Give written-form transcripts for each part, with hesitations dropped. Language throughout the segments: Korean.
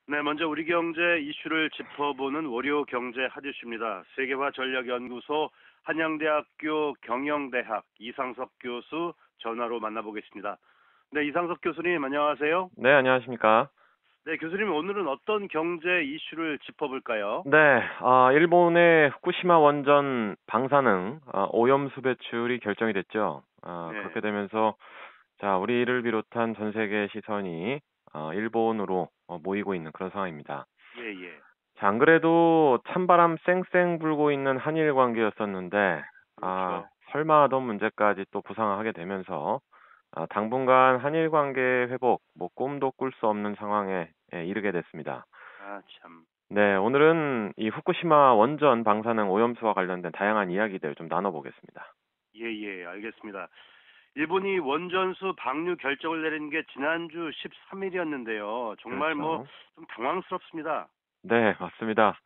네, 먼저 우리 경제 이슈를 짚어보는 월요 경제 핫이슈입니다. 세계화전략연구소 한양대학교 경영대학 이상석 교수 전화로 만나보겠습니다. 네, 이상석 교수님 안녕하세요. 네, 안녕하십니까. 네, 교수님 오늘은 어떤 경제 이슈를 짚어볼까요? 네, 일본의 후쿠시마 원전 방사능 오염수 배출이 결정이 됐죠. 네, 그렇게 되면서 자, 우리를 비롯한 전 세계 시선이 일본으로 모이고 있는 그런 상황입니다. 예, 예, 자, 안 그래도 찬바람 쌩쌩 불고 있는 한일 관계였었는데 그렇죠. 설마 하던 문제까지 또 부상하게 되면서 당분간 한일 관계 회복 뭐 꿈도 꿀 수 없는 상황에 이르게 됐습니다. 아, 참. 네, 오늘은 이 후쿠시마 원전 방사능 오염수와 관련된 다양한 이야기들 좀 나눠보겠습니다. 예, 예, 알겠습니다. 일본이 원전수 방류 결정을 내린 게 지난주 13일이었는데요. 정말 뭐 그렇죠. 좀 당황스럽습니다. 네, 맞습니다.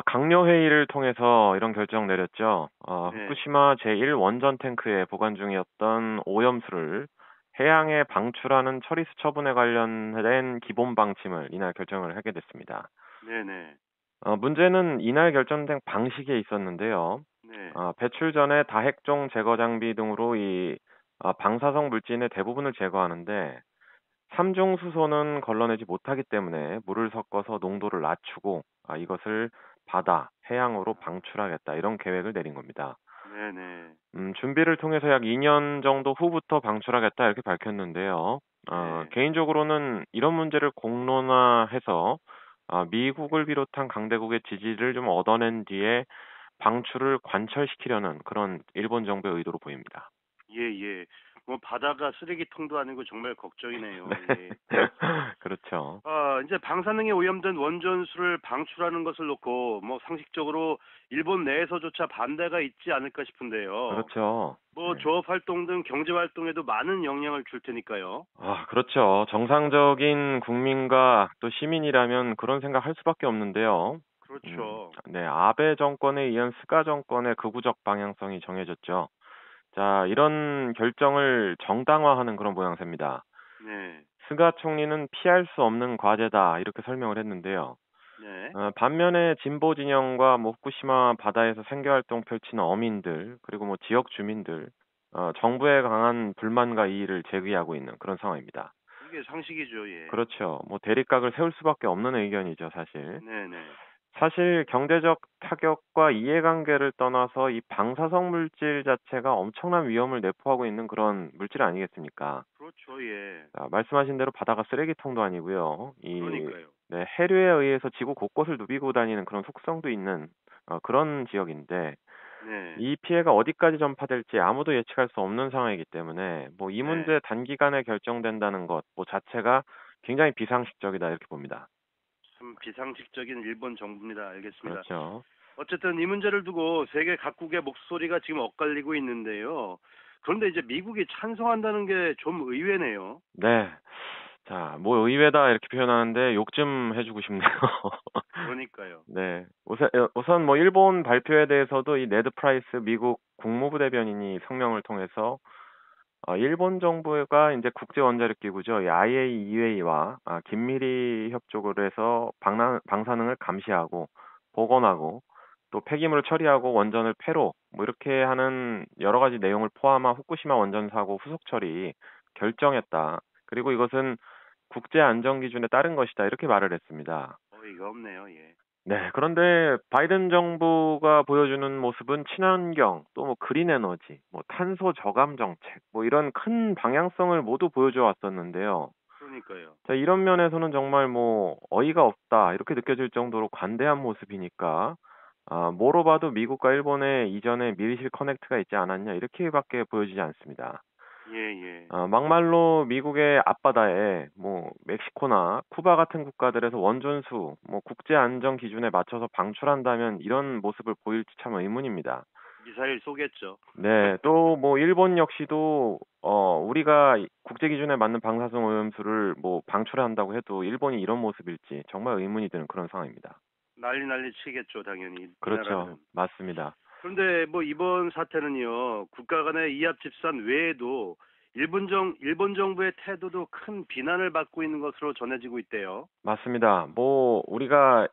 강요 회의를 통해서 이런 결정 내렸죠. 네. 후쿠시마 제1 원전 탱크에 보관 중이었던 오염수를 해양에 방출하는 처리수 처분에 관련된 기본 방침을 이날 결정을 하게 됐습니다. 네네. 문제는 이날 결정된 방식에 있었는데요. 네. 배출 전에 다핵종 제거 장비 등으로 이 방사성 물질의 대부분을 제거하는데 삼중 수소는 걸러내지 못하기 때문에 물을 섞어서 농도를 낮추고 이것을 바다, 해양으로 방출하겠다 이런 계획을 내린 겁니다. 네네. 준비를 통해서 약 2년 정도 후부터 방출하겠다 이렇게 밝혔는데요. 네. 개인적으로는 이런 문제를 공론화해서 미국을 비롯한 강대국의 지지를 좀 얻어낸 뒤에 방출을 관철시키려는 그런 일본 정부의 의도로 보입니다. 예, 예. 뭐 바다가 쓰레기통도 아니고 정말 네. 걱정이네요. 예. 그렇죠. 이제 방사능에 오염된 원전수를 방출하는 것을 놓고 뭐 상식적으로 일본 내에서조차 반대가 있지 않을까 싶은데요. 그렇죠. 뭐 네. 조업 활동 등 경제 활동에도 많은 영향을 줄 테니까요. 그렇죠. 정상적인 국민과 또 시민이라면 그런 생각할 수밖에 없는데요. 그렇죠. 네, 아베 정권에 의한 스가 정권의 극우적 방향성이 정해졌죠. 자, 이런 결정을 정당화하는 그런 모양새입니다. 네. 스가 총리는 피할 수 없는 과제다 이렇게 설명을 했는데요. 네. 반면에 진보 진영과 뭐 후쿠시마 바다에서 생계 활동 펼치는 어민들 그리고 뭐 지역 주민들 정부에 강한 불만과 이의를 제기하고 있는 그런 상황입니다. 이게 상식이죠. 예. 그렇죠. 뭐 대립각을 세울 수밖에 없는 의견이죠, 사실. 네네. 사실 경제적 타격과 이해관계를 떠나서 이 방사성 물질 자체가 엄청난 위험을 내포하고 있는 그런 물질 아니겠습니까? 그렇죠. 예. 자, 말씀하신 대로 바다가 쓰레기통도 아니고요. 그러니까요. 네, 해류에 의해서 지구 곳곳을 누비고 다니는 그런 속성도 있는 그런 지역인데 네. 이 피해가 어디까지 전파될지 아무도 예측할 수 없는 상황이기 때문에 뭐 이 네. 문제 단기간에 결정된다는 것 뭐 자체가 굉장히 비상식적이다 이렇게 봅니다. 참 비상식적인 일본 정부입니다. 알겠습니다. 그렇죠. 어쨌든 이 문제를 두고 세계 각국의 목소리가 지금 엇갈리고 있는데요. 그런데 이제 미국이 찬성한다는 게 좀 의외네요. 네. 자, 뭐 의외다 이렇게 표현하는데 욕 좀 해주고 싶네요. 그러니까요. 네. 우선 뭐 일본 발표에 대해서도 이 네드 프라이스 미국 국무부 대변인이 성명을 통해서 일본 정부가 이제 국제 원자력 기구죠. 이 IAEA와 긴밀히 협조를 해서 방사능을 감시하고 복원하고 또 폐기물을 처리하고 원전을 폐로 뭐 이렇게 하는 여러 가지 내용을 포함한 후쿠시마 원전 사고 후속 처리 결정했다. 그리고 이것은 국제 안전 기준에 따른 것이다. 이렇게 말을 했습니다. 어이가 없네요. 예. 네, 그런데 바이든 정부가 보여주는 모습은 친환경, 또 뭐 그린 에너지, 뭐 탄소 저감 정책, 뭐 이런 큰 방향성을 모두 보여줘 왔었는데요. 그러니까요. 자, 이런 면에서는 정말 뭐 어이가 없다, 이렇게 느껴질 정도로 관대한 모습이니까, 뭐로 봐도 미국과 일본의 이전에 미리실 커넥트가 있지 않았냐, 이렇게밖에 보여지지 않습니다. 예, 예. 막말로 미국의 앞바다에 뭐 멕시코나 쿠바 같은 국가들에서 원전수 뭐 국제 안전 기준에 맞춰서 방출한다면 이런 모습을 보일지 참 의문입니다. 미사일 쏘겠죠. 네, 또 뭐 일본 역시도 우리가 국제 기준에 맞는 방사성 오염수를 뭐 방출한다고 해도 일본이 이런 모습일지 정말 의문이 드는 그런 상황입니다. 난리 치겠죠, 당연히 이 나라들은. 그렇죠. 맞습니다. 그런데 뭐 이번 사태는요, 국가 간의 이합 집산 외에도 일본 정부의 태도도 큰 비난을 받고 있는 것으로 전해지고 있대요. 맞습니다. 뭐 우리가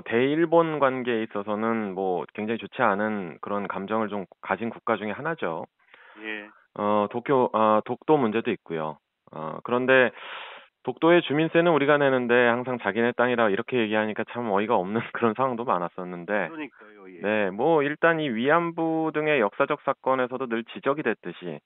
대일본 관계에 있어서는 뭐 굉장히 좋지 않은 그런 감정을 좀 가진 국가 중에 하나죠. 예, 독도 문제도 있고요. 그런데 독도의 주민세는 우리가 내는데 항상 자기네 땅이라 이렇게 얘기하니까 참 어이가 없는 그런 상황도 많았었는데, 그러니까요. 예, 네, 뭐 일단 이 위안부 등의 역사적 사건에서도 늘 지적이 됐듯이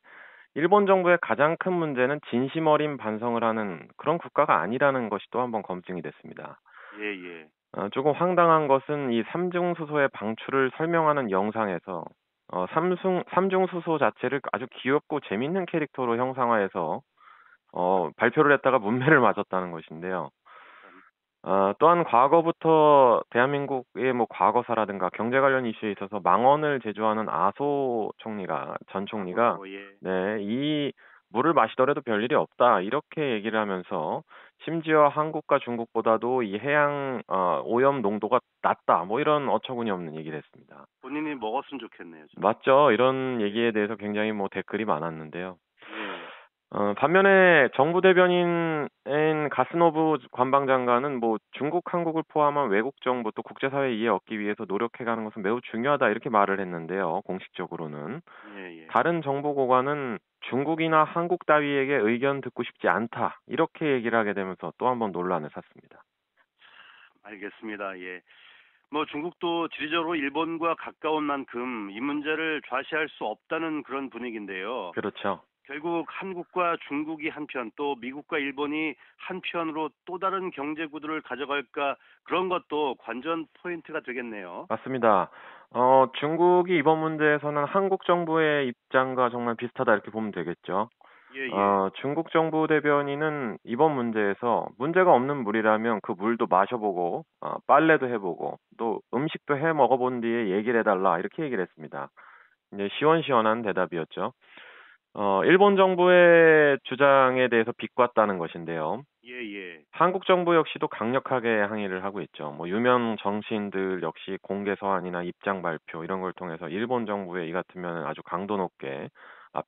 일본 정부의 가장 큰 문제는 진심 어린 반성을 하는 그런 국가가 아니라는 것이 또 한번 검증이 됐습니다. 예, 예. 조금 황당한 것은 이 삼중수소의 방출을 설명하는 영상에서 삼중수소 자체를 아주 귀엽고 재밌는 캐릭터로 형상화해서 발표를 했다가 문매를 맞았다는 것인데요. 참, 또한 과거부터 대한민국의 뭐 과거사라든가 경제 관련 이슈에 있어서 망언을 제조하는 전 총리가 예, 네, 이 물을 마시더라도 별일이 없다 이렇게 얘기를 하면서 심지어 한국과 중국보다도 이 해양 오염 농도가 낮다 뭐 이런 어처구니 없는 얘기를 했습니다. 본인이 먹었으면 좋겠네요. 좀. 맞죠? 이런 예, 얘기에 대해서 굉장히 뭐 댓글이 많았는데요. 예, 반면에 정부 대변인인 가스노브 관방장관은 뭐 중국, 한국을 포함한 외국 정부 또 국제사회 이해 얻기 위해서 노력해가는 것은 매우 중요하다 이렇게 말을 했는데요. 공식적으로는. 예, 예. 다른 정부 고관은 중국이나 한국 따위에게 의견 듣고 싶지 않다 이렇게 얘기를 하게 되면서 또 한 번 논란을 샀습니다. 알겠습니다. 예. 뭐 중국도 지리적으로 일본과 가까운 만큼 이 문제를 좌시할 수 없다는 그런 분위기인데요. 그렇죠. 결국 한국과 중국이 한편 또 미국과 일본이 한편으로 또 다른 경제 구도를 가져갈까 그런 것도 관전 포인트가 되겠네요. 맞습니다. 중국이 이번 문제에서는 한국 정부의 입장과 정말 비슷하다 이렇게 보면 되겠죠. 예, 예. 중국 정부 대변인은 이번 문제에서 문제가 없는 물이라면 그 물도 마셔보고, 빨래도 해보고, 또 음식도 해 먹어본 뒤에 얘기를 해달라, 이렇게 얘기를 했습니다. 이제 시원시원한 대답이었죠. 일본 정부의 주장에 대해서 비꼬았다는 것인데요. 예, 예. 한국 정부 역시도 강력하게 항의를 하고 있죠. 뭐 유명 정치인들 역시 공개 서한이나 입장 발표 이런 걸 통해서 일본 정부의 이 같은 면은 아주 강도 높게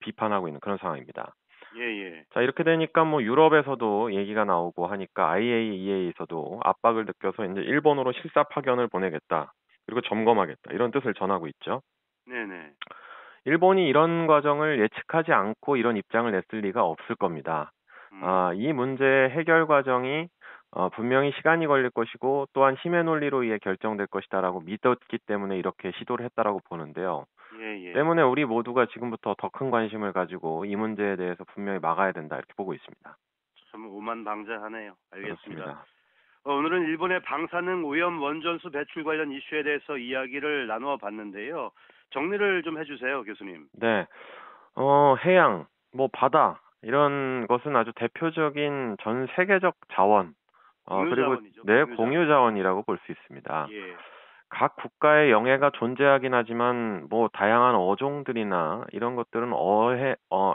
비판하고 있는 그런 상황입니다. 예, 예. 자, 이렇게 되니까 뭐 유럽에서도 얘기가 나오고 하니까 IAEA에서도 압박을 느껴서 이제 일본으로 실사 파견을 보내겠다. 그리고 점검하겠다. 이런 뜻을 전하고 있죠. 네, 네. 일본이 이런 과정을 예측하지 않고 이런 입장을 냈을 리가 없을 겁니다. 이 문제의 해결 과정이 분명히 시간이 걸릴 것이고 또한 힘의 논리로 의해 결정될 것이다라고 믿었기 때문에 이렇게 시도를 했다라고 보는데요. 예, 예. 때문에 우리 모두가 지금부터 더 큰 관심을 가지고 이 문제에 대해서 분명히 막아야 된다 이렇게 보고 있습니다. 참 오만방자하네요. 알겠습니다. 그렇습니다. 오늘은 일본의 방사능 오염 원전수 배출 관련 이슈에 대해서 이야기를 나누어 봤는데요. 정리를 좀 해주세요, 교수님. 네. 해양, 뭐 바다 이런 것은 아주 대표적인 전 세계적 자원, 공유 그리고 자원이죠, 네, 공유 공유 자원. 자원이라고 볼 수 있습니다. 예, 각 국가의 영해가 존재하긴 하지만 뭐 다양한 어종들이나 이런 것들은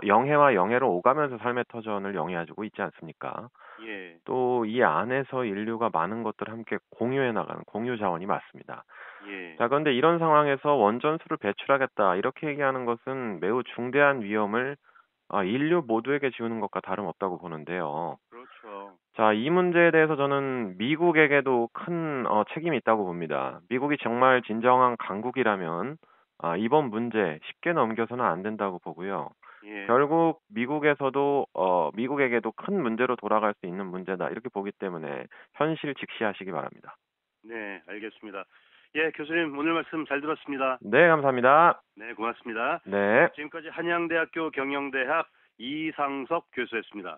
영해와 영해로 오가면서 삶의 터전을 영위해주고 있지 않습니까? 예, 또 이 안에서 인류가 많은 것들을 함께 공유해 나가는 공유 자원이 맞습니다. 예. 자, 그런데 이런 상황에서 원전수를 배출하겠다 이렇게 얘기하는 것은 매우 중대한 위험을 인류 모두에게 지우는 것과 다름없다고 보는데요. 그렇죠. 자, 이 문제에 대해서 저는 미국에게도 큰 책임이 있다고 봅니다. 미국이 정말 진정한 강국이라면 이번 문제 쉽게 넘겨서는 안 된다고 보고요. 예, 결국 미국에게도 큰 문제로 돌아갈 수 있는 문제다 이렇게 보기 때문에 현실 직시하시기 바랍니다. 네, 알겠습니다. 예, 교수님 오늘 말씀 잘 들었습니다. 네, 감사합니다. 네, 고맙습니다. 네. 지금까지 한양대학교 경영대학 이상석 교수였습니다.